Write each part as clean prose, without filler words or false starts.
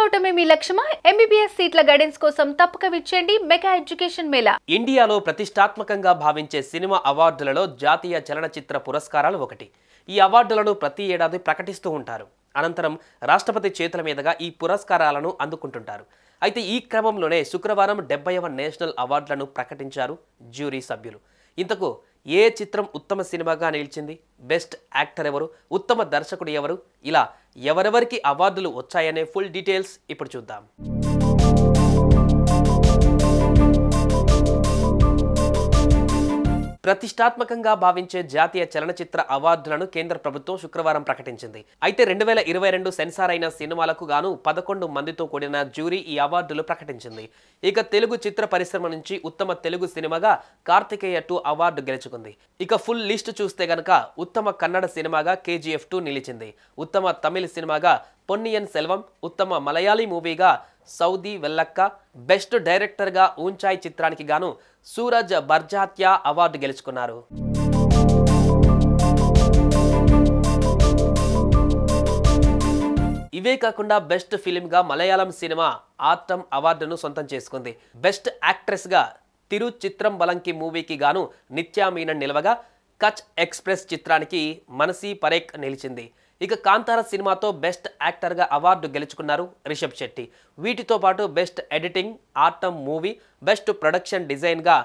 అవటమే మీ లక్ష్యమా? MBBS సీట్ల guidance కోసం తప్పక విచ్చేయండి మెగా ఎడ్యుకేషన్ మేళా. ఇండియాలో ప్రతిష్టాత్మకంగా భావించే సినిమా అవార్డులలో జాతీయ చలనచిత్ర పురస్కారాలు ఒకటి. ఈ అవార్డులను ప్రతి ఏడాది ప్రకటిస్తూ ఉంటారు. అనంతరం రాష్ట్రపతి చేతుల మీదుగా ఈ పురస్కారాలను అందుకుంటుంటారు. అయితే ఈ క్రమంలోనే శుక్రవారం 70వ నేషనల్ అవార్డులను ప్రకటించారు జ్యూరీ సభ్యులు. ఇంతకు ఏ చిత్రం ఉత్తమ సినిమాగా నిలిచింది, బెస్ట్ యాక్టర్ ఎవరు, ఉత్తమ దర్శకుడు ఎవరు, ఇలా ఎవరెవరికి అవార్డులు వచ్చాయనే ఫుల్ డీటెయిల్స్ ఇప్పుడు చూద్దాం. ప్రతిష్టాత్మకంగా భావించే జాతీయ చలనచిత్ర అవార్డులను కేంద్ర ప్రభుత్వం శుక్రవారం ప్రకటించింది. అయితే 2022 సెన్సార్ అయిన సినిమాలకు గాను 11 మందితో కూడిన జ్యూరీ ఈ అవార్డులు ప్రకటించింది. ఇక తెలుగు చిత్ర పరిశ్రమ నుంచి ఉత్తమ తెలుగు సినిమాగా కార్తికేయ 2 అవార్డు గెలుచుకుంది. ఇక ఫుల్ లిస్ట్ చూస్తే గనక ఉత్తమ కన్నడ సినిమాగా KGF 2 నిలిచింది. ఉత్తమ తమిళ సినిమాగా పొన్నియన్ సెల్వం, ఉత్తమ మలయాళీ మూవీగా సౌదీ వెల్లక్క, బెస్ట్ డైరెక్టర్ గా ఊంచాయ్ చిత్రానికి గాను సూరజ్ బర్జాత్యా అవార్డు గెలుచుకున్నారు. ఇవే కాకుండా బెస్ట్ ఫిల్మ్ గా మలయాళం సినిమా ఆర్టమ్ అవార్డును సొంతం చేసుకుంది. బెస్ట్ యాక్ట్రెస్ గా తిరు చిత్రంబలంకి మూవీకి గాను నిత్యా మీనన్ నిలవగా, కచ్ ఎక్స్ప్రెస్ చిత్రానికి మనసీ పరేఖ్ నిలిచింది. ఇక కాంతార సినిమాతో బెస్ట్ యాక్టర్గా అవార్డు గెలుచుకున్నారు రిషబ్ శెట్టి. వీటితో పాటు best editing Aattam movie, best production డిజైన్గా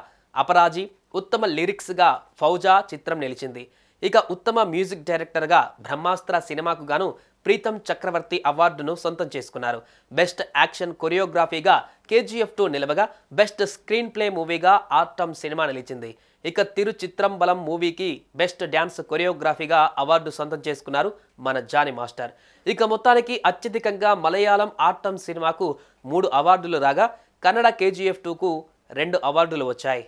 అపరాజీ, ఉత్తమ లిరిక్స్గా ఫౌజా చిత్రం నిలిచింది. ఇక ఉత్తమ మ్యూజిక్ డైరెక్టర్గా బ్రహ్మాస్త్ర సినిమాకు గాను ప్రీతం చక్రవర్తి అవార్డును సొంతం చేసుకున్నారు. బెస్ట్ యాక్షన్ కొరియోగ్రఫీగా KGF 2 నిలవగా, బెస్ట్ స్క్రీన్ ప్లే మూవీగా ఆర్టమ్ సినిమా నిలిచింది. ఇక తిరు చిత్రంబలం మూవీకి బెస్ట్ డ్యాన్స్ కొరియోగ్రఫీగా అవార్డు సొంతం చేసుకున్నారు మన జానీ మాస్టర్. ఇక మొత్తానికి అత్యధికంగా మలయాళం ఆర్టమ్ సినిమాకు 3 అవార్డులు రాగా, కన్నడ KGF 2కు 2 అవార్డులు వచ్చాయి.